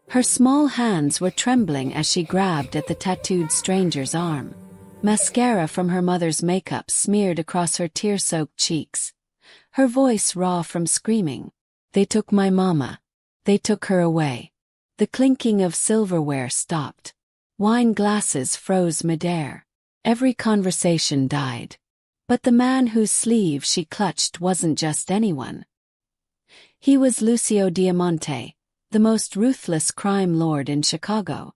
Her small hands were trembling as she grabbed at the tattooed stranger's arm. Mascara from her mother's makeup smeared across her tear-soaked cheeks. Her voice raw from screaming. "They took my mama. They took her away." The clinking of silverware stopped. Wine glasses froze midair. Every conversation died. But the man whose sleeve she clutched wasn't just anyone. He was Lucio Diamante, the most ruthless crime lord in Chicago.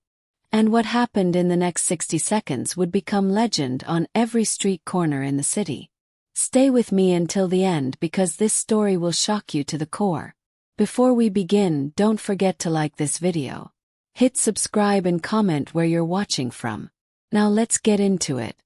And what happened in the next 60 seconds would become legend on every street corner in the city. Stay with me until the end because this story will shock you to the core. Before we begin, don't forget to like this video. Hit subscribe and comment where you're watching from. Now let's get into it.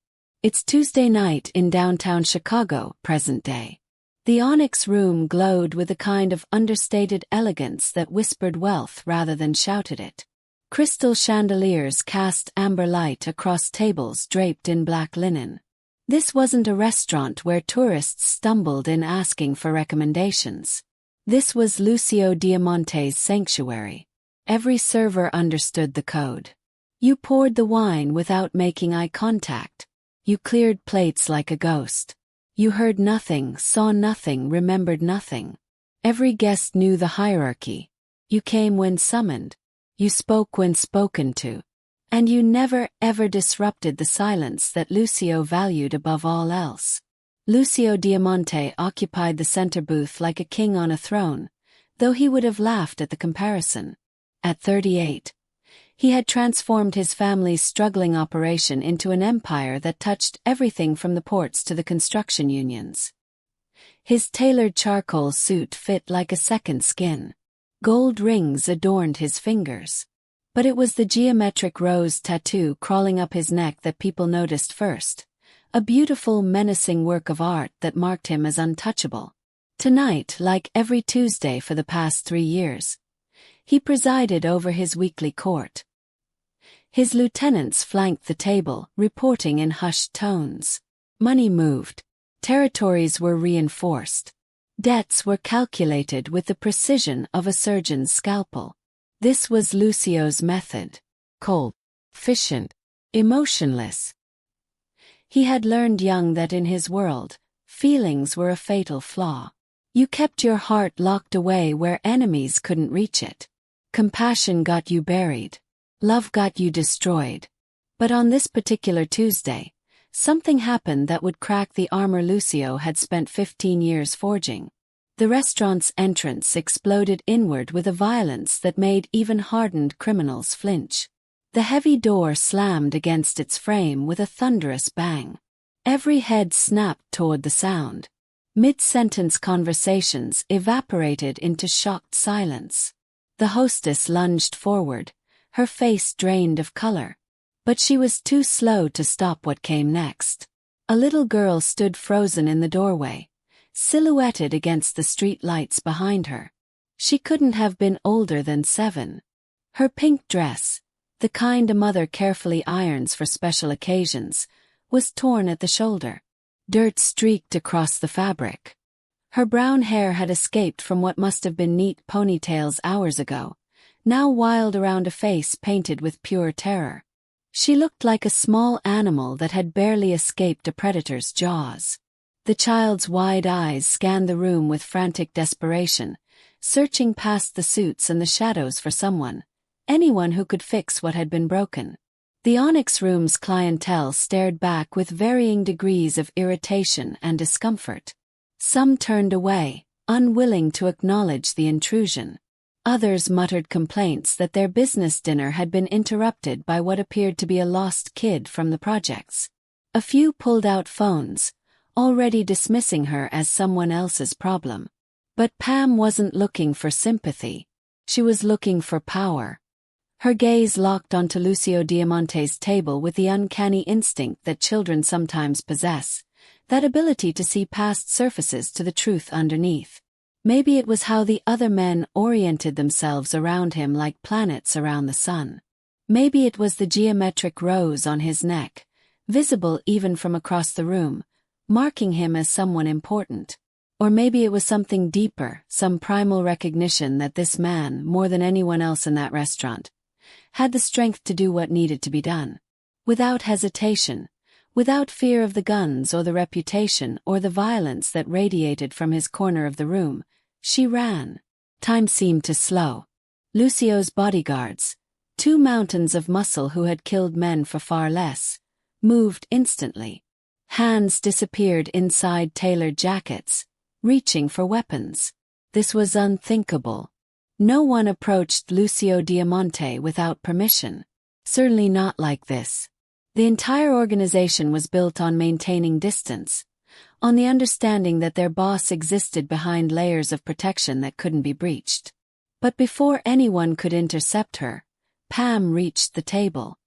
It's Tuesday night in downtown Chicago, present day. The Onyx Room glowed with a kind of understated elegance that whispered wealth rather than shouted it. Crystal chandeliers cast amber light across tables draped in black linen. This wasn't a restaurant where tourists stumbled in asking for recommendations. This was Lucio Diamante's sanctuary. Every server understood the code. You poured the wine without making eye contact. You cleared plates like a ghost. You heard nothing, saw nothing, remembered nothing. Every guest knew the hierarchy. You came when summoned. You spoke when spoken to. And you never ever disrupted the silence that Lucio valued above all else. Lucio Diamante occupied the center booth like a king on a throne, though he would have laughed at the comparison. At 38, he had transformed his family's struggling operation into an empire that touched everything from the ports to the construction unions. His tailored charcoal suit fit like a second skin. Gold rings adorned his fingers. But it was the geometric rose tattoo crawling up his neck that people noticed first. A beautiful, menacing work of art that marked him as untouchable. Tonight, like every Tuesday for the past 3 years, he presided over his weekly court. His lieutenants flanked the table, reporting in hushed tones. Money moved. Territories were reinforced. Debts were calculated with the precision of a surgeon's scalpel. This was Lucio's method. Cold, efficient, emotionless. He had learned young that in his world, feelings were a fatal flaw. You kept your heart locked away where enemies couldn't reach it. Compassion got you buried. Love got you destroyed. But on this particular Tuesday, something happened that would crack the armor Lucio had spent 15 years forging. The restaurant's entrance exploded inward with a violence that made even hardened criminals flinch. The heavy door slammed against its frame with a thunderous bang. Every head snapped toward the sound. Mid-sentence conversations evaporated into shocked silence. The hostess lunged forward, her face drained of color. But she was too slow to stop what came next. A little girl stood frozen in the doorway, silhouetted against the street lights behind her. She couldn't have been older than 7. Her pink dress, the kind a mother carefully irons for special occasions, was torn at the shoulder. Dirt streaked across the fabric. Her brown hair had escaped from what must have been neat ponytails hours ago, now wild around a face painted with pure terror. She looked like a small animal that had barely escaped a predator's jaws. The child's wide eyes scanned the room with frantic desperation, searching past the suits and the shadows for someone, anyone who could fix what had been broken. The Onyx Room's clientele stared back with varying degrees of irritation and discomfort. Some turned away, unwilling to acknowledge the intrusion. Others muttered complaints that their business dinner had been interrupted by what appeared to be a lost kid from the projects. A few pulled out phones, already dismissing her as someone else's problem. But Pam wasn't looking for sympathy. She was looking for power. Her gaze locked onto Lucio Diamante's table with the uncanny instinct that children sometimes possess, that ability to see past surfaces to the truth underneath. Maybe it was how the other men oriented themselves around him like planets around the sun. Maybe it was the geometric rose on his neck, visible even from across the room, marking him as someone important. Or maybe it was something deeper, some primal recognition that this man, more than anyone else in that restaurant, had the strength to do what needed to be done. Without hesitation, without fear of the guns or the reputation or the violence that radiated from his corner of the room, she ran. Time seemed to slow. Lucio's bodyguards, 2 mountains of muscle who had killed men for far less, moved instantly. Hands disappeared inside tailored jackets, reaching for weapons. This was unthinkable. No one approached Lucio Diamante without permission. Certainly not like this. The entire organization was built on maintaining distance, on the understanding that their boss existed behind layers of protection that couldn't be breached. But before anyone could intercept her, Pam reached the table.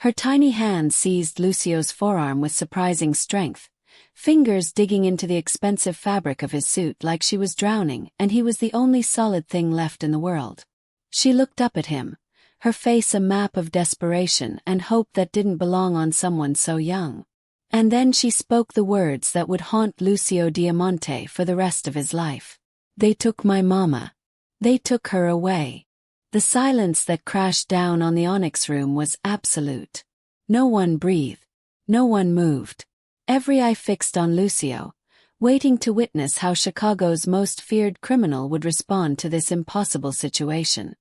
Her tiny hand seized Lucio's forearm with surprising strength, fingers digging into the expensive fabric of his suit like she was drowning and he was the only solid thing left in the world. She looked up at him, her face a map of desperation and hope that didn't belong on someone so young. And then she spoke the words that would haunt Lucio Diamante for the rest of his life. "They took my mama. They took her away." The silence that crashed down on the Onyx room was absolute. No one breathed. No one moved. Every eye fixed on Lucio, waiting to witness how Chicago's most feared criminal would respond to this impossible situation.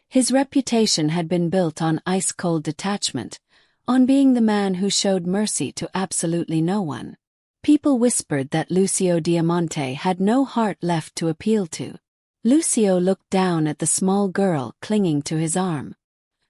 His reputation had been built on ice-cold detachment, on being the man who showed mercy to absolutely no one. People whispered that Lucio Diamante had no heart left to appeal to. Lucio looked down at the small girl clinging to his arm.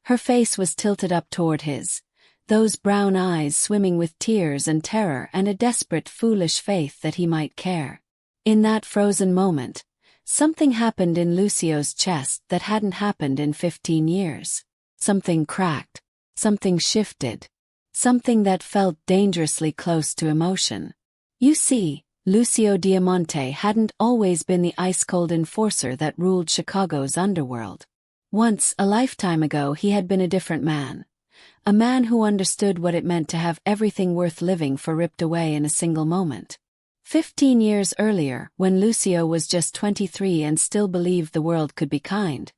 Her face was tilted up toward his, those brown eyes swimming with tears and terror and a desperate, foolish faith that he might care. In that frozen moment, something happened in Lucio's chest that hadn't happened in 15 years. Something cracked. Something shifted. Something that felt dangerously close to emotion. You see, Lucio Diamante hadn't always been the ice-cold enforcer that ruled Chicago's underworld. Once, a lifetime ago, he had been a different man. A man who understood what it meant to have everything worth living for ripped away in a single moment. 15 years earlier, when Lucio was just 23 and still believed the world could be kind,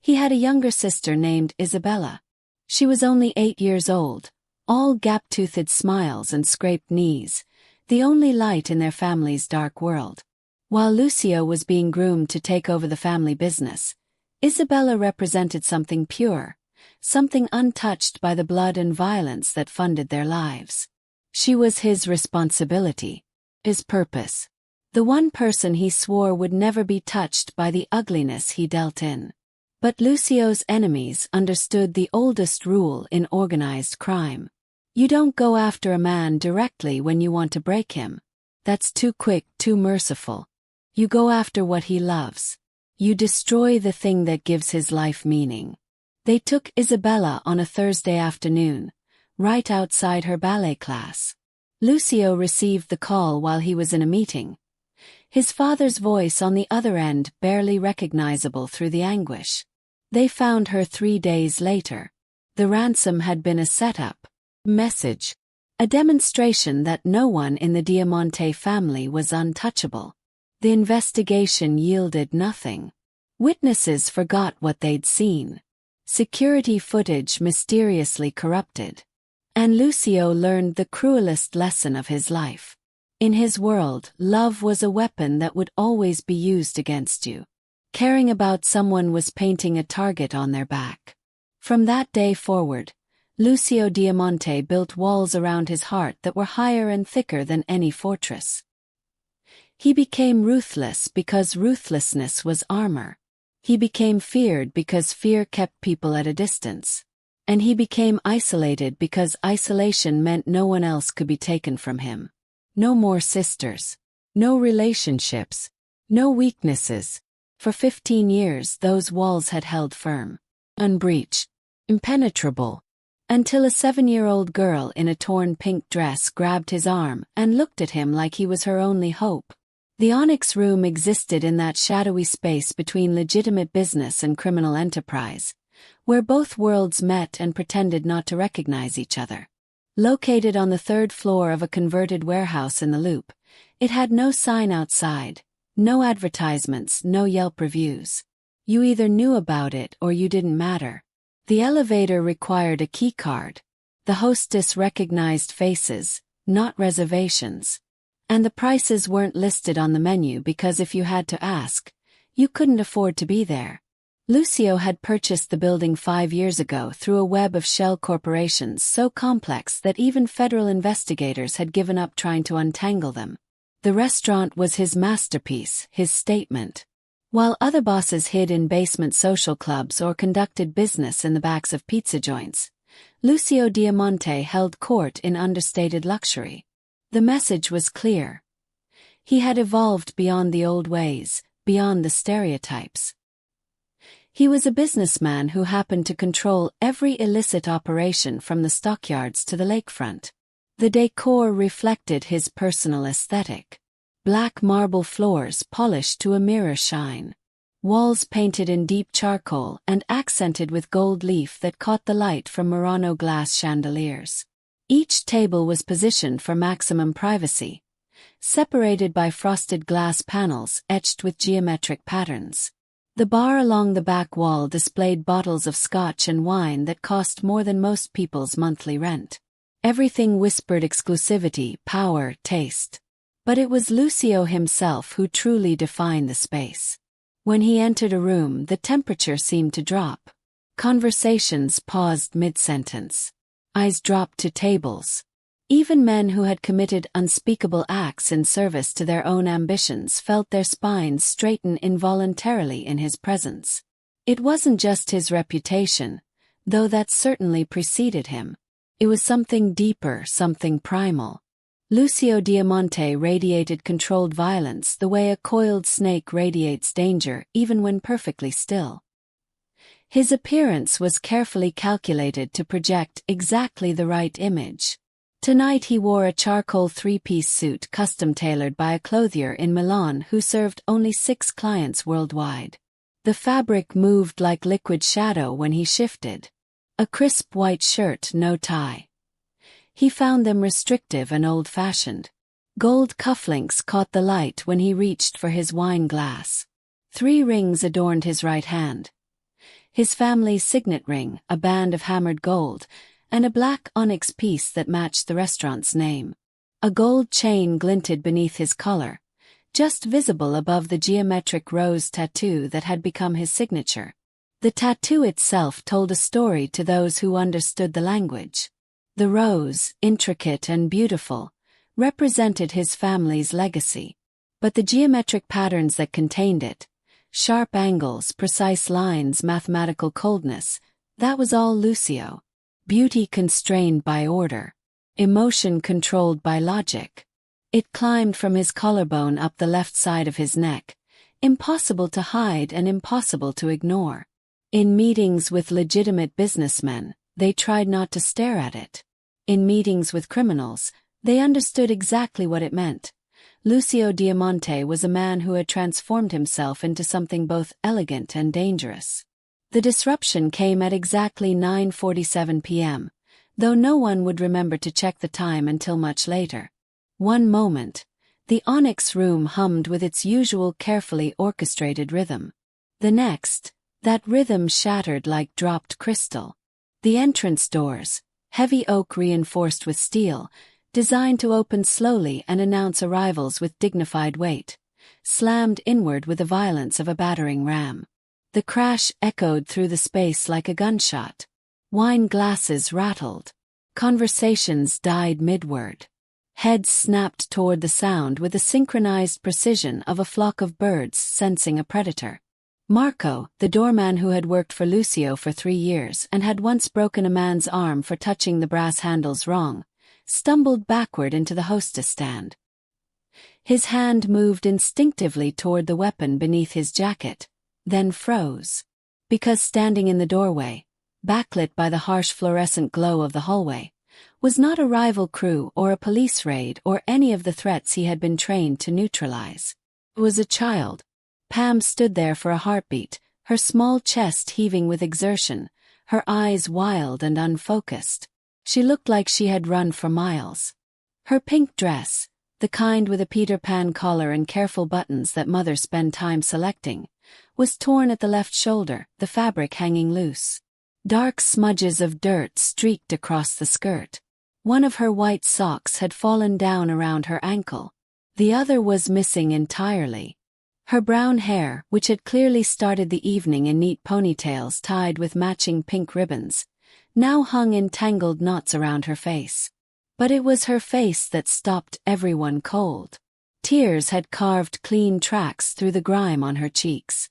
he had a younger sister named Isabella. She was only 8 years old, all gap-toothed smiles and scraped knees, the only light in their family's dark world. While Lucio was being groomed to take over the family business, Isabella represented something pure, something untouched by the blood and violence that funded their lives. She was his responsibility, his purpose, the one person he swore would never be touched by the ugliness he dealt in. But Lucio's enemies understood the oldest rule in organized crime. You don't go after a man directly when you want to break him. That's too quick, too merciful. You go after what he loves. You destroy the thing that gives his life meaning. They took Isabella on a Thursday afternoon, right outside her ballet class. Lucio received the call while he was in a meeting, his father's voice on the other end barely recognizable through the anguish. They found her 3 days later. The ransom had been a setup. Message. A demonstration that no one in the Diamante family was untouchable. The investigation yielded nothing. Witnesses forgot what they'd seen. Security footage mysteriously corrupted. And Lucio learned the cruelest lesson of his life. In his world, love was a weapon that would always be used against you. Caring about someone was painting a target on their back. From that day forward, Lucio Diamante built walls around his heart that were higher and thicker than any fortress. He became ruthless because ruthlessness was armor. He became feared because fear kept people at a distance. And he became isolated because isolation meant no one else could be taken from him. No more sisters. No relationships. No weaknesses. For 15 years those walls had held firm. Unbreached. Impenetrable. Until a 7-year-old girl in a torn pink dress grabbed his arm and looked at him like he was her only hope. The Onyx room existed in that shadowy space between legitimate business and criminal enterprise, where both worlds met and pretended not to recognize each other. Located on the 3rd floor of a converted warehouse in the Loop, It had no sign outside, no advertisements, no Yelp reviews. You either knew about it or you didn't matter. The elevator required a keycard. The hostess recognized faces, not reservations. And the prices weren't listed on the menu because if you had to ask, you couldn't afford to be there. Lucio had purchased the building 5 years ago through a web of shell corporations so complex that even federal investigators had given up trying to untangle them. The restaurant was his masterpiece, his statement. While other bosses hid in basement social clubs or conducted business in the backs of pizza joints, Lucio Diamante held court in understated luxury. The message was clear. He had evolved beyond the old ways, beyond the stereotypes. He was a businessman who happened to control every illicit operation from the stockyards to the lakefront. The decor reflected his personal aesthetic. Black marble floors polished to a mirror shine. Walls painted in deep charcoal and accented with gold leaf that caught the light from Murano glass chandeliers. Each table was positioned for maximum privacy, separated by frosted glass panels etched with geometric patterns. The bar along the back wall displayed bottles of scotch and wine that cost more than most people's monthly rent. Everything whispered exclusivity, power, taste. But it was Lucio himself who truly defined the space. When he entered a room, the temperature seemed to drop. Conversations paused mid-sentence. Eyes dropped to tables. Even men who had committed unspeakable acts in service to their own ambitions felt their spines straighten involuntarily in his presence. It wasn't just his reputation, though that certainly preceded him. It was something deeper, something primal. Lucio Diamante radiated controlled violence the way a coiled snake radiates danger even when perfectly still. His appearance was carefully calculated to project exactly the right image. Tonight he wore a charcoal three-piece suit custom-tailored by a clothier in Milan who served only 6 clients worldwide. The fabric moved like liquid shadow when he shifted. A crisp white shirt, no tie. He found them restrictive and old-fashioned. Gold cufflinks caught the light when he reached for his wine glass. 3 rings adorned his right hand. His family's signet ring, a band of hammered gold, and a black onyx piece that matched the restaurant's name. A gold chain glinted beneath his collar, just visible above the geometric rose tattoo that had become his signature. The tattoo itself told a story to those who understood the language. The rose, intricate and beautiful, represented his family's legacy. But the geometric patterns that contained it, sharp angles, precise lines, mathematical coldness, that was all Lucio. Beauty constrained by order. Emotion controlled by logic. It climbed from his collarbone up the left side of his neck, impossible to hide and impossible to ignore. In meetings with legitimate businessmen, they tried not to stare at it. In meetings with criminals, they understood exactly what it meant. Lucio Diamante was a man who had transformed himself into something both elegant and dangerous. The disruption came at exactly 9:47 p.m., though no one would remember to check the time until much later. One moment, the onyx room hummed with its usual carefully orchestrated rhythm. The next, that rhythm shattered like dropped crystal. The entrance doors, heavy oak reinforced with steel, designed to open slowly and announce arrivals with dignified weight, slammed inward with the violence of a battering ram. The crash echoed through the space like a gunshot. Wine glasses rattled. Conversations died mid-word. Heads snapped toward the sound with the synchronized precision of a flock of birds sensing a predator. Marco, the doorman who had worked for Lucio for 3 years and had once broken a man's arm for touching the brass handles wrong, stumbled backward into the hostess stand. His hand moved instinctively toward the weapon beneath his jacket, then froze. Because standing in the doorway, backlit by the harsh fluorescent glow of the hallway, was not a rival crew or a police raid or any of the threats he had been trained to neutralize. It was a child. Pam stood there for a heartbeat, her small chest heaving with exertion, her eyes wild and unfocused. She looked like she had run for miles. Her pink dress, the kind with a Peter Pan collar and careful buttons that mothers spend time selecting, was torn at the left shoulder, the fabric hanging loose. Dark smudges of dirt streaked across the skirt. One of her white socks had fallen down around her ankle. The other was missing entirely. Her brown hair, which had clearly started the evening in neat ponytails tied with matching pink ribbons, now hung in tangled knots around her face. But it was her face that stopped everyone cold. Tears had carved clean tracks through the grime on her cheeks.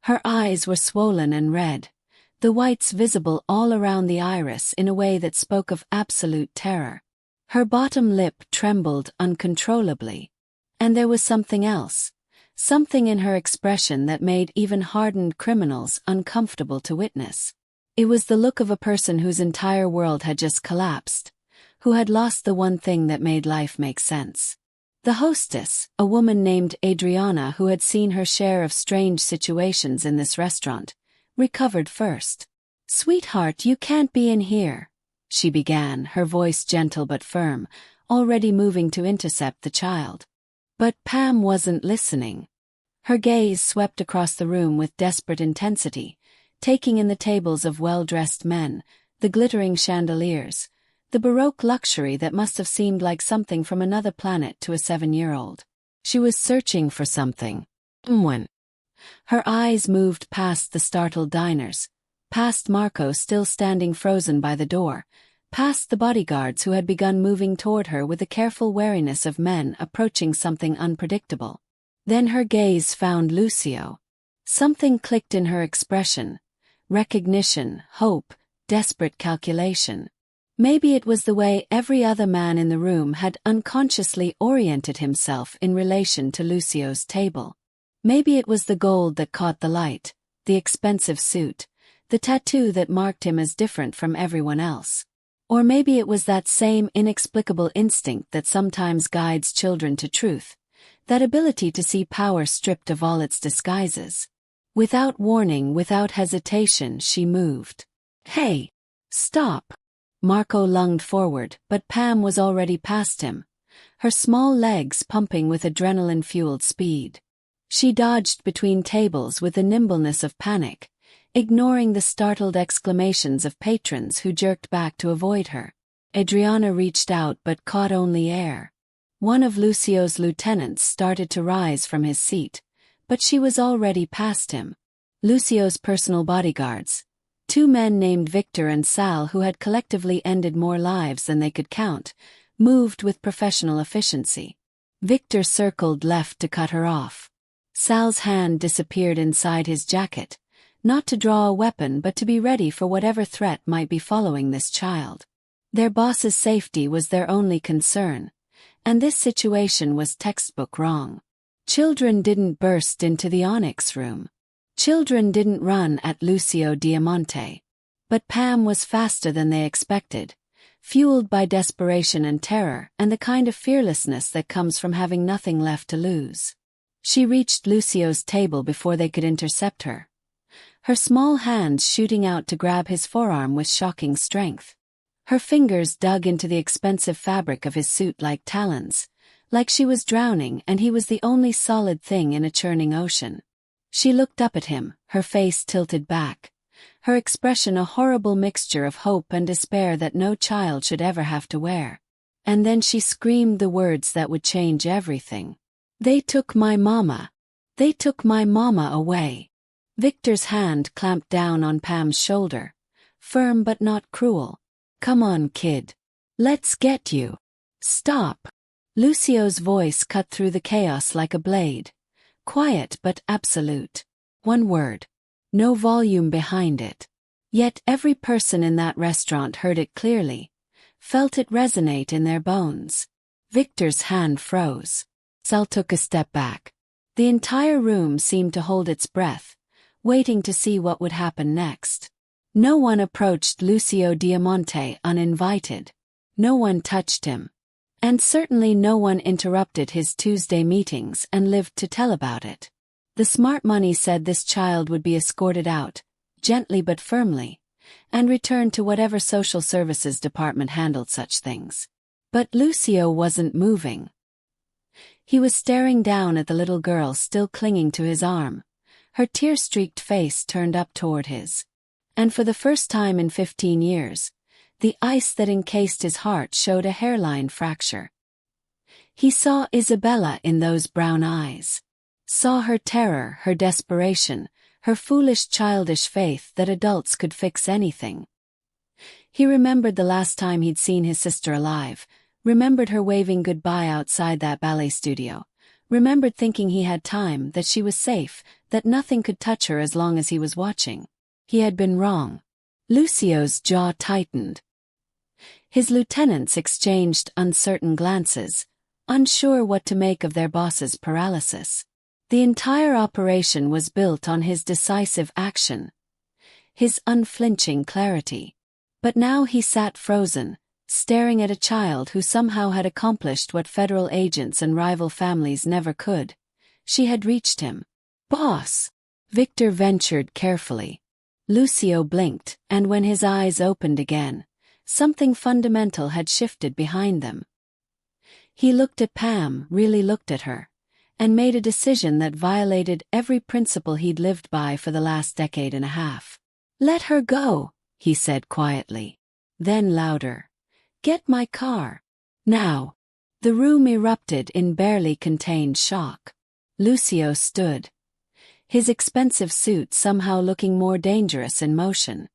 Her eyes were swollen and red, the whites visible all around the iris in a way that spoke of absolute terror. Her bottom lip trembled uncontrollably. And there was something else. Something in her expression that made even hardened criminals uncomfortable to witness. It was the look of a person whose entire world had just collapsed, who had lost the one thing that made life make sense. The hostess, a woman named Adriana who had seen her share of strange situations in this restaurant, recovered first. "Sweetheart, you can't be in here," she began, her voice gentle but firm, already moving to intercept the child. But Pam wasn't listening. Her gaze swept across the room with desperate intensity, taking in the tables of well-dressed men, the glittering chandeliers, the Baroque luxury that must have seemed like something from another planet to a 7-year-old. She was searching for something. When her eyes moved past the startled diners, past Marco still standing frozen by the door, past the bodyguards who had begun moving toward her with the careful wariness of men approaching something unpredictable. Then her gaze found Lucio. Something clicked in her expression. Recognition, hope, desperate calculation. Maybe it was the way every other man in the room had unconsciously oriented himself in relation to Lucio's table. Maybe it was the gold that caught the light, the expensive suit, the tattoo that marked him as different from everyone else. Or maybe it was that same inexplicable instinct that sometimes guides children to truth, that ability to see power stripped of all its disguises. Without warning, without hesitation, she moved. "Hey! Stop!" Marco lunged forward, but Pam was already past him, her small legs pumping with adrenaline-fueled speed. She dodged between tables with the nimbleness of panic, ignoring the startled exclamations of patrons who jerked back to avoid her. Adriana reached out but caught only air. One of Lucio's lieutenants started to rise from his seat, but she was already past him. Lucio's personal bodyguards, 2 men named Victor and Sal who had collectively ended more lives than they could count, moved with professional efficiency. Victor circled left to cut her off. Sal's hand disappeared inside his jacket, not to draw a weapon but to be ready for whatever threat might be following this child. Their boss's safety was their only concern, and this situation was textbook wrong. Children didn't burst into the Onyx room. Children didn't run at Lucio Diamante. But Pam was faster than they expected, fueled by desperation and terror and the kind of fearlessness that comes from having nothing left to lose. She reached Lucio's table before they could intercept her, her small hands shooting out to grab his forearm with shocking strength. Her fingers dug into the expensive fabric of his suit like talons, like she was drowning and he was the only solid thing in a churning ocean. She looked up at him, her face tilted back, her expression a horrible mixture of hope and despair that no child should ever have to wear. And then she screamed the words that would change everything. "They took my mama. They took my mama away." Victor's hand clamped down on Pam's shoulder, firm but not cruel. "Come on, kid. Let's get you. Stop." Lucio's voice cut through the chaos like a blade, quiet but absolute. One word. No volume behind it. Yet every person in that restaurant heard it clearly, felt it resonate in their bones. Victor's hand froze. Sal took a step back. The entire room seemed to hold its breath, waiting to see what would happen next. No one approached Lucio Diamante uninvited. No one touched him. And certainly no one interrupted his Tuesday meetings and lived to tell about it. The smart money said this child would be escorted out, gently but firmly, and returned to whatever social services department handled such things. But Lucio wasn't moving. He was staring down at the little girl still clinging to his arm, her tear-streaked face turned up toward his. And for the first time in 15 years, the ice that encased his heart showed a hairline fracture. He saw Isabella in those brown eyes. Saw her terror, her desperation, her foolish childish faith that adults could fix anything. He remembered the last time he'd seen his sister alive, remembered her waving goodbye outside that ballet studio, remembered thinking he had time, that she was safe, that nothing could touch her as long as he was watching. He had been wrong. Lucio's jaw tightened. His lieutenants exchanged uncertain glances, unsure what to make of their boss's paralysis. The entire operation was built on his decisive action, his unflinching clarity. But now he sat frozen, staring at a child who somehow had accomplished what federal agents and rival families never could. She had reached him. "Boss," Victor ventured carefully. Lucio blinked, and when his eyes opened again, something fundamental had shifted behind them. He looked at Pam, really looked at her, and made a decision that violated every principle he'd lived by for the last decade and a half. "Let her go," he said quietly. Then louder, "Get my car. Now." The room erupted in barely contained shock. Lucio stood, his expensive suit somehow looking more dangerous in motion.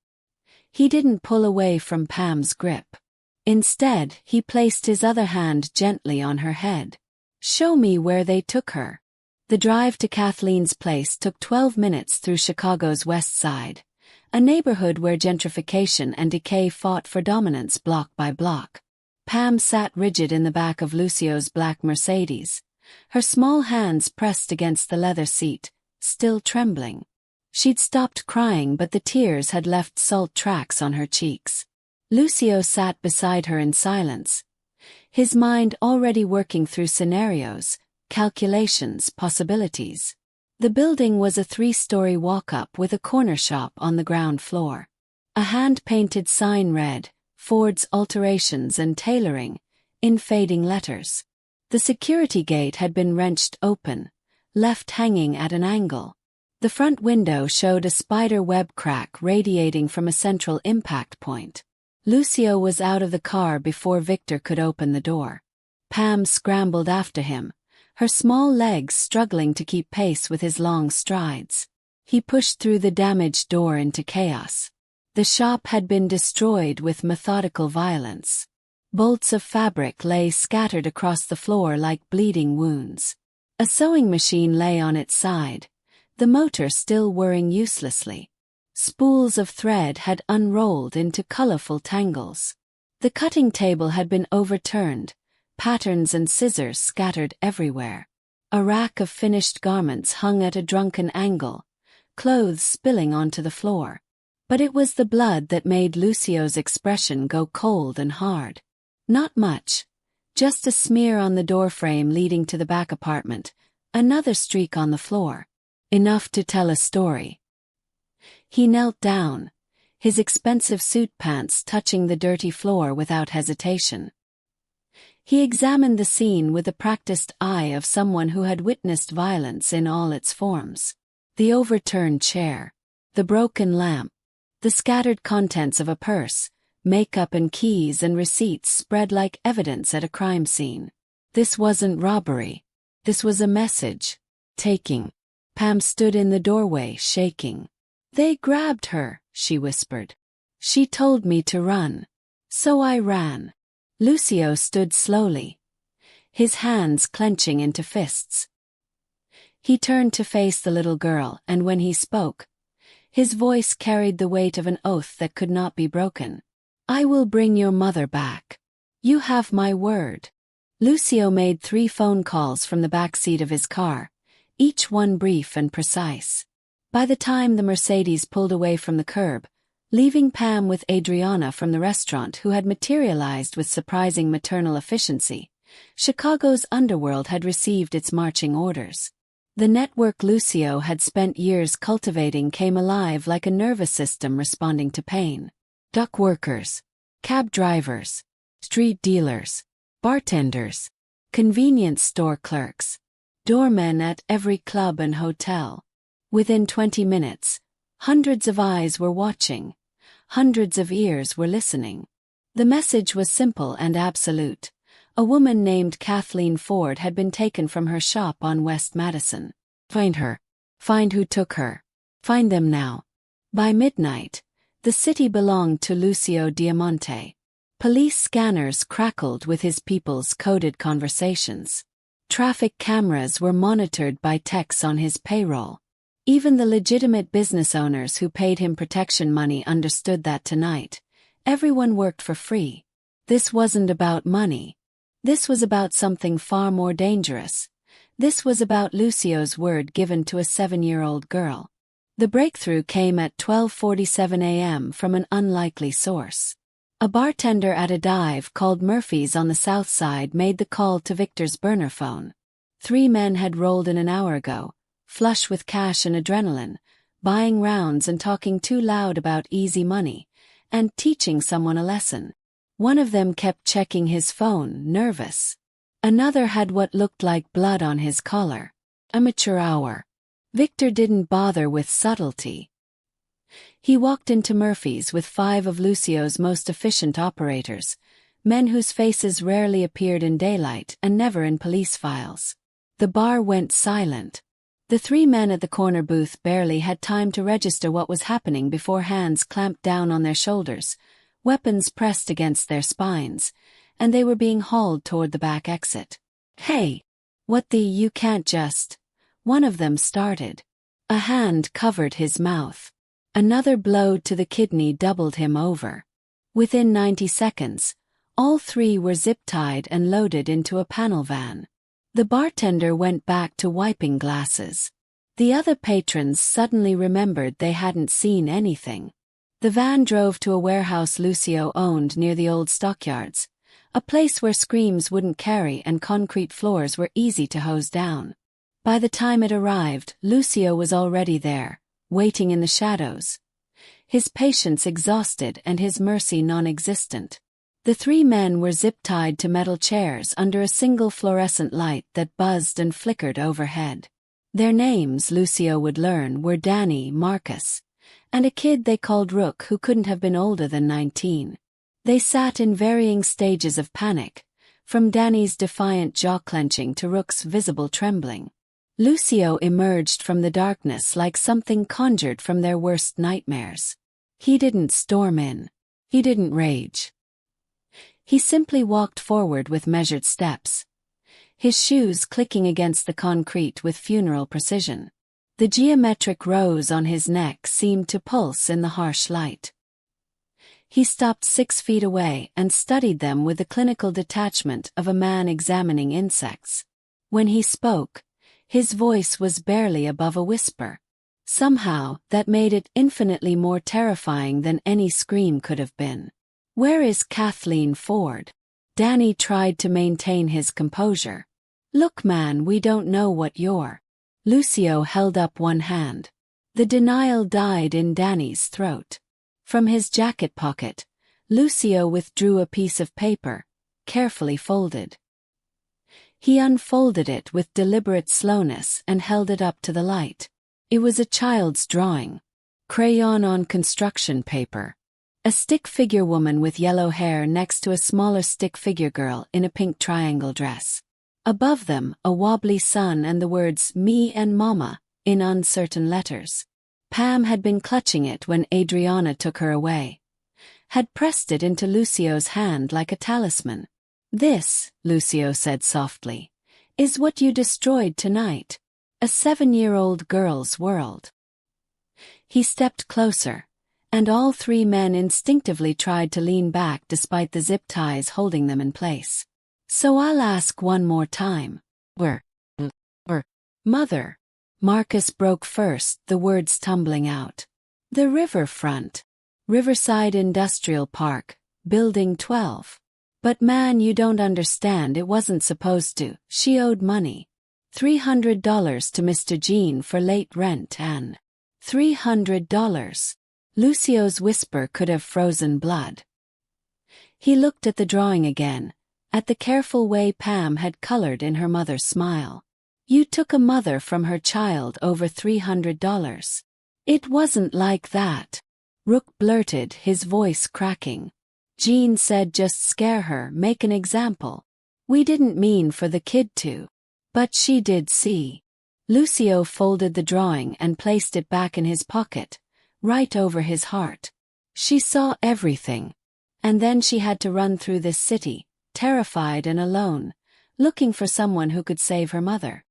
He didn't pull away from Pam's grip. Instead, he placed his other hand gently on her head. "Show me where they took her." The drive to Kathleen's place took 12 minutes through Chicago's West Side, a neighborhood where gentrification and decay fought for dominance block by block. Pam sat rigid in the back of Lucio's black Mercedes, her small hands pressed against the leather seat, still trembling. She'd stopped crying, but the tears had left salt tracks on her cheeks. Lucio sat beside her in silence, his mind already working through scenarios, calculations, possibilities. The building was a 3-story walk-up with a corner shop on the ground floor. A hand-painted sign read, "Ford's Alterations and Tailoring," in fading letters. The security gate had been wrenched open, left hanging at an angle. The front window showed a spider web crack radiating from a central impact point. Lucio was out of the car before Victor could open the door. Pam scrambled after him, her small legs struggling to keep pace with his long strides. He pushed through the damaged door into chaos. The shop had been destroyed with methodical violence. Bolts of fabric lay scattered across the floor like bleeding wounds. A sewing machine lay on its side, the motor still whirring uselessly. Spools of thread had unrolled into colorful tangles. The cutting table had been overturned, patterns and scissors scattered everywhere. A rack of finished garments hung at a drunken angle, clothes spilling onto the floor. But it was the blood that made Lucio's expression go cold and hard. Not much, just a smear on the doorframe leading to the back apartment, another streak on the floor. Enough to tell a story. He knelt down, his expensive suit pants touching the dirty floor without hesitation. He examined the scene with the practiced eye of someone who had witnessed violence in all its forms. The overturned chair, the broken lamp, the scattered contents of a purse, makeup and keys and receipts spread like evidence at a crime scene. This wasn't robbery. This was a message. Taking. Pam stood in the doorway, shaking. "They grabbed her," she whispered. "She told me to run. So I ran." Lucio stood slowly, his hands clenching into fists. He turned to face the little girl, and when he spoke, his voice carried the weight of an oath that could not be broken. "I will bring your mother back. You have my word." Lucio made 3 phone calls from the back seat of his car, each one brief and precise. By the time the Mercedes pulled away from the curb, leaving Pam with Adriana from the restaurant who had materialized with surprising maternal efficiency, Chicago's underworld had received its marching orders. The network Lucio had spent years cultivating came alive like a nervous system responding to pain. Dock workers, cab drivers, street dealers, bartenders. convenience store clerks, doormen at every club and hotel. Within 20 minutes, hundreds of eyes were watching, hundreds of ears were listening. The message was simple and absolute. A woman named Kathleen Ford had been taken from her shop on West Madison. Find her. Find who took her. Find them now. By midnight, the city belonged to Lucio Diamante. Police scanners crackled with his people's coded conversations. Traffic cameras were monitored by techs on his payroll. Even the legitimate business owners who paid him protection money understood that tonight, everyone worked for free. This wasn't about money. This was about something far more dangerous. This was about Lucio's word given to a 7-year-old girl. The breakthrough came at 12:47 a.m. from an unlikely source. A bartender at a dive called Murphy's on the south side made the call to Victor's burner phone. 3 men had rolled in an hour ago, flush with cash and adrenaline, buying rounds and talking too loud about easy money, and teaching someone a lesson. One of them kept checking his phone, nervous. Another had what looked like blood on his collar. Amateur hour. Victor didn't bother with subtlety. He walked into Murphy's with 5 of Lucio's most efficient operators, men whose faces rarely appeared in daylight and never in police files. The bar went silent. The 3 men at the corner booth barely had time to register what was happening before hands clamped down on their shoulders, weapons pressed against their spines, and they were being hauled toward the back exit. "Hey! What the you can't just..." One of them started. A hand covered his mouth. Another blow to the kidney doubled him over. Within 90 seconds, all 3 were zip-tied and loaded into a panel van. The bartender went back to wiping glasses. The other patrons suddenly remembered they hadn't seen anything. The van drove to a warehouse Lucio owned near the old stockyards, a place where screams wouldn't carry and concrete floors were easy to hose down. By the time it arrived, Lucio was already there, waiting in the shadows. His patience exhausted and his mercy non-existent. The 3 men were zip-tied to metal chairs under a single fluorescent light that buzzed and flickered overhead. Their names, Lucio would learn, were Danny, Marcus, and a kid they called Rook who couldn't have been older than 19. They sat in varying stages of panic, from Danny's defiant jaw-clenching to Rook's visible trembling. Lucio emerged from the darkness like something conjured from their worst nightmares. He didn't storm in. He didn't rage. He simply walked forward with measured steps, his shoes clicking against the concrete with funeral precision. The geometric rose on his neck seemed to pulse in the harsh light. He stopped 6 feet away and studied them with the clinical detachment of a man examining insects. When he spoke, his voice was barely above a whisper. Somehow, that made it infinitely more terrifying than any scream could have been. "Where is Kathleen Ford?" Danny tried to maintain his composure. "Look, man, we don't know what you're..." Lucio held up one hand. The denial died in Danny's throat. From his jacket pocket, Lucio withdrew a piece of paper, carefully folded. He unfolded it with deliberate slowness and held it up to the light. It was a child's drawing. Crayon on construction paper. A stick figure woman with yellow hair next to a smaller stick figure girl in a pink triangle dress. Above them, a wobbly sun and the words "me and mama" in uncertain letters. Pam had been clutching it when Adriana took her away. Had pressed it into Lucio's hand like a talisman. "This," Lucio said softly, "is what you destroyed tonight. A 7-year-old girl's world." He stepped closer, and all 3 men instinctively tried to lean back despite the zip ties holding them in place. "So I'll ask one more time. Where? Mother?" Marcus broke first, the words tumbling out. "The riverfront. Riverside Industrial Park, Building 12. But man, you don't understand, it wasn't supposed to. She owed money. $300 to Mr. Jean for late rent and..." $300. Lucio's whisper could have frozen blood. He looked at the drawing again, at the careful way Pam had colored in her mother's smile. You took a mother from her child over $300. It wasn't like that. Rook blurted, his voice cracking. Jean said just scare her, make an example. We didn't mean for the kid to. But she did see. Lucio folded the drawing and placed it back in his pocket, right over his heart. She saw everything. And then she had to run through this city, terrified and alone, looking for someone who could save her mother.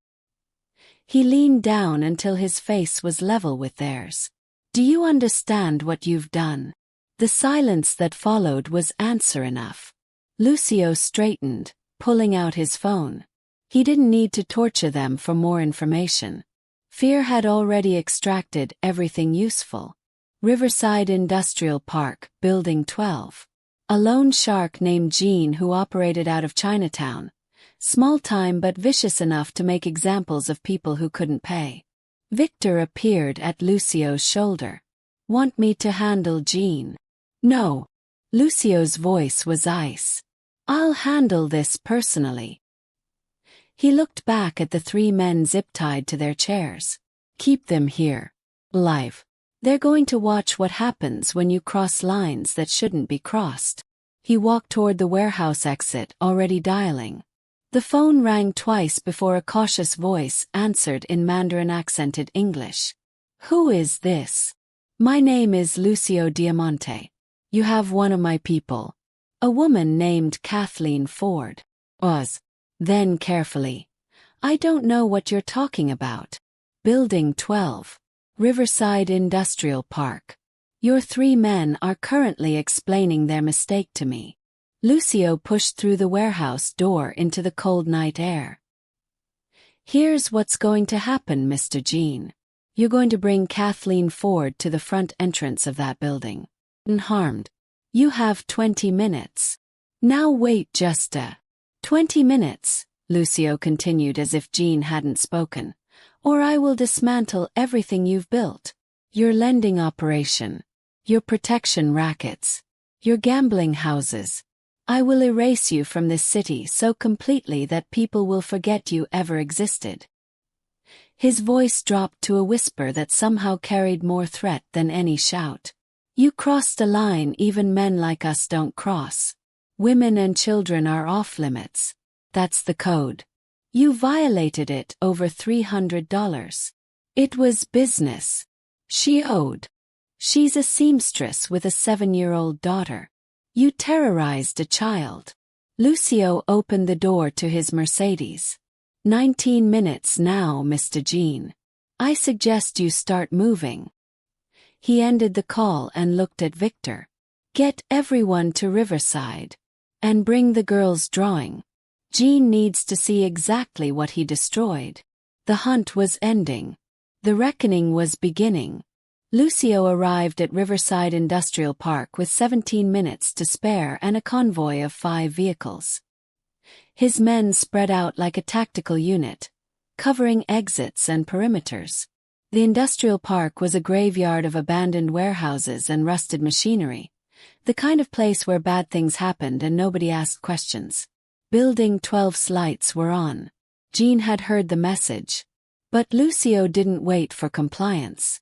He leaned down until his face was level with theirs. Do you understand what you've done? The silence that followed was answer enough. Lucio straightened, pulling out his phone. He didn't need to torture them for more information. Fear had already extracted everything useful. Riverside Industrial Park, Building 12. A lone shark named Jean who operated out of Chinatown. Small-time but vicious enough to make examples of people who couldn't pay. Victor appeared at Lucio's shoulder. Want me to handle Jean? No. Lucio's voice was ice. I'll handle this personally. He looked back at the three men zip-tied to their chairs. Keep them here. Live. They're going to watch what happens when you cross lines that shouldn't be crossed. He walked toward the warehouse exit, already dialing. The phone rang twice before a cautious voice answered in Mandarin-accented English. Who is this? My name is Lucio Diamante. You have one of my people. A woman named Kathleen Ford. Then carefully. I don't know what you're talking about. Building 12. Riverside Industrial Park. Your three men are currently explaining their mistake to me. Lucio pushed through the warehouse door into the cold night air. Here's what's going to happen, Mr. Jean. You're going to bring Kathleen Ford to the front entrance of that building. Unharmed. You have 20 minutes. Now wait just 20 minutes, Lucio continued as if Jean hadn't spoken, or I will dismantle everything you've built. Your lending operation. Your protection rackets. Your gambling houses. I will erase you from this city so completely that people will forget you ever existed. His voice dropped to a whisper that somehow carried more threat than any shout. You crossed a line even men like us don't cross. Women and children are off limits. That's the code. You violated it over $300. It was business. She owed. She's a seamstress with a 7-year-old daughter. You terrorized a child. Lucio opened the door to his Mercedes. 19 minutes now, Mr. Jean. I suggest you start moving. He ended the call and looked at Victor. Get everyone to Riverside. And bring the girl's drawing. Jean needs to see exactly what he destroyed. The hunt was ending. The reckoning was beginning. Lucio arrived at Riverside Industrial Park with 17 minutes to spare and a convoy of 5 vehicles. His men spread out like a tactical unit, covering exits and perimeters. The industrial park was a graveyard of abandoned warehouses and rusted machinery. The kind of place where bad things happened and nobody asked questions. Building 12's lights were on. Jean had heard the message. But Lucio didn't wait for compliance.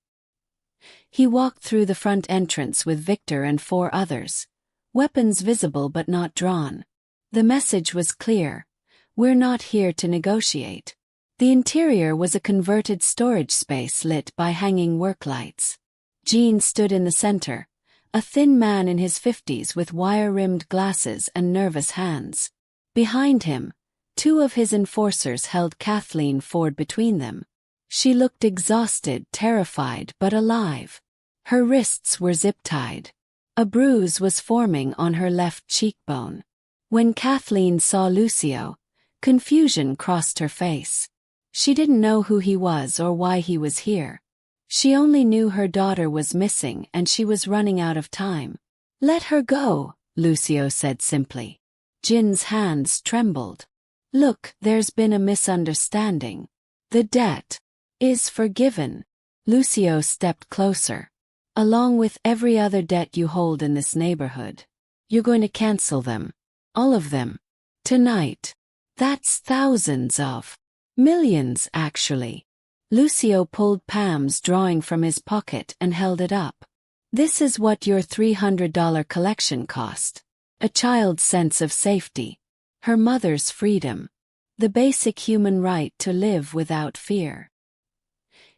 He walked through the front entrance with Victor and 4 others, weapons visible but not drawn. The message was clear. We're not here to negotiate. The interior was a converted storage space lit by hanging work lights. Jean stood in the center, a thin man in his 50s with wire-rimmed glasses and nervous hands. Behind him, 2 of his enforcers held Kathleen Ford between them. She looked exhausted, terrified, but alive. Her wrists were zip-tied. A bruise was forming on her left cheekbone. When Kathleen saw Lucio, confusion crossed her face. She didn't know who he was or why he was here. She only knew her daughter was missing and she was running out of time. Let her go, Lucio said simply. Jin's hands trembled. Look, there's been a misunderstanding. The debt is forgiven. Lucio stepped closer. Along with every other debt you hold in this neighborhood. You're going to cancel them. All of them. Tonight. That's thousands of. Millions, actually. Lucio pulled Pam's drawing from his pocket and held it up. This is what your $300 collection cost. A child's sense of safety. Her mother's freedom. The basic human right to live without fear.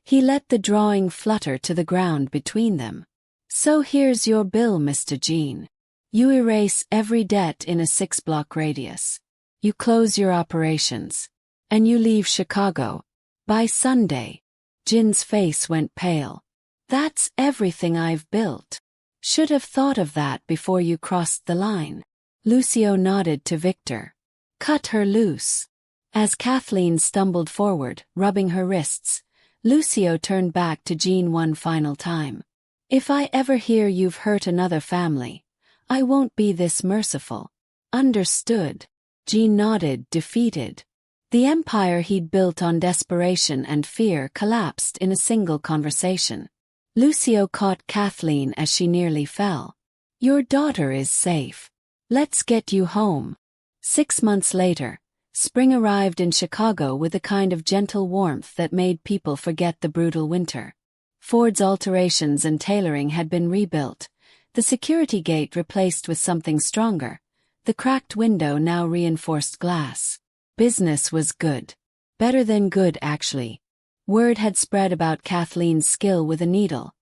He let the drawing flutter to the ground between them. So here's your bill, Mr. Jean. You erase every debt in a 6-block radius. You close your operations. And you leave Chicago. By Sunday. Jin's face went pale. That's everything I've built. Should have thought of that before you crossed the line. Lucio nodded to Victor. Cut her loose. As Kathleen stumbled forward, rubbing her wrists, Lucio turned back to Jean one final time. If I ever hear you've hurt another family, I won't be this merciful. Understood. Jean nodded, defeated. The empire he'd built on desperation and fear collapsed in a single conversation. Lucio caught Kathleen as she nearly fell. Your daughter is safe. Let's get you home. 6 months later, spring arrived in Chicago with a kind of gentle warmth that made people forget the brutal winter. Ford's alterations and tailoring had been rebuilt, the security gate replaced with something stronger, the cracked window now reinforced glass. Business was good. Better than good, actually. Word had spread about Kathleen's skill with a needle,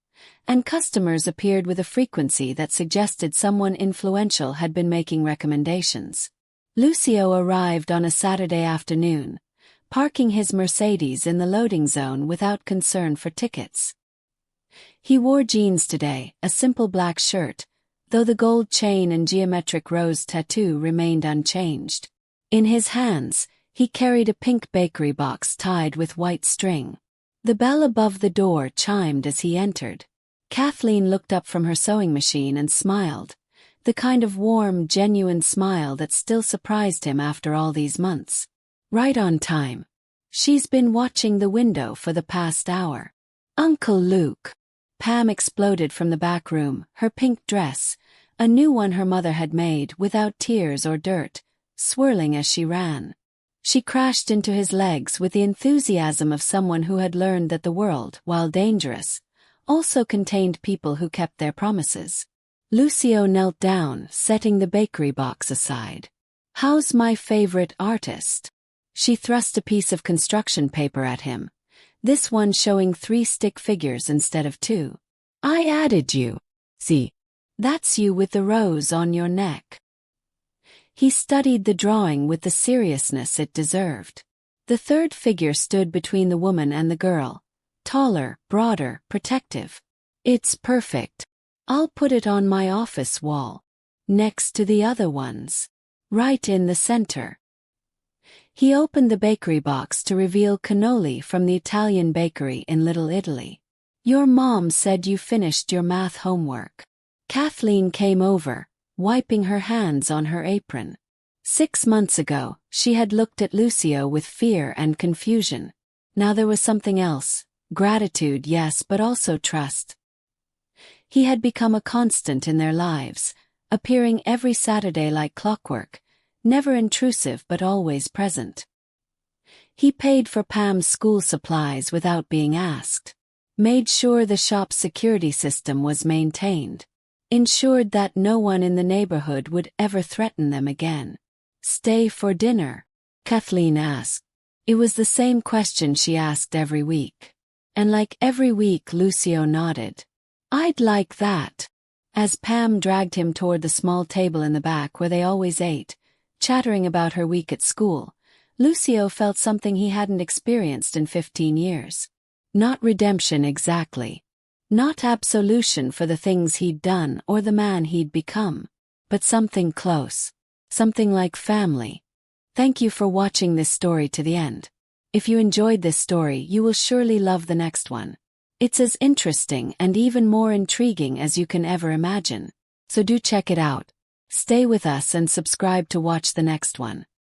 and customers appeared with a frequency that suggested someone influential had been making recommendations. Lucio arrived on a Saturday afternoon, parking his Mercedes in the loading zone without concern for tickets. He wore jeans today, a simple black shirt, though the gold chain and geometric rose tattoo remained unchanged. In his hands, he carried a pink bakery box tied with white string. The bell above the door chimed as he entered. Kathleen looked up from her sewing machine and smiled, the kind of warm, genuine smile that still surprised him after all these months. Right on time. She's been watching the window for the past hour. Uncle Luke. Pam exploded from the back room, her pink dress, a new one her mother had made without tears or dirt, swirling as she ran. She crashed into his legs with the enthusiasm of someone who had learned that the world, while dangerous, also contained people who kept their promises. Lucio knelt down, setting the bakery box aside. How's my favorite artist? She thrust a piece of construction paper at him, this one showing 3 stick figures instead of 2. I added you. See? That's you with the rose on your neck. He studied the drawing with the seriousness it deserved. The 3rd figure stood between the woman and the girl, taller, broader, protective. It's perfect. I'll put it on my office wall, next to the other ones, right in the center. He opened the bakery box to reveal cannoli from the Italian bakery in Little Italy. Your mom said you finished your math homework. Kathleen came over, wiping her hands on her apron. 6 months ago, she had looked at Lucio with fear and confusion. Now there was something else, gratitude, yes, but also trust. He had become a constant in their lives, appearing every Saturday like clockwork, never intrusive but always present. He paid for Pam's school supplies without being asked, made sure the shop's security system was maintained, ensured that no one in the neighborhood would ever threaten them again. Stay for dinner? Kathleen asked. It was the same question she asked every week. And like every week, Lucio nodded. I'd like that. As Pam dragged him toward the small table in the back where they always ate, chattering about her week at school, Lucio felt something he hadn't experienced in 15 years. Not redemption exactly. Not absolution for the things he'd done or the man he'd become. But something close. Something like family. Thank you for watching this story to the end. If you enjoyed this story, you will surely love the next one. It's as interesting and even more intriguing as you can ever imagine. So do check it out. Stay with us and subscribe to watch the next one.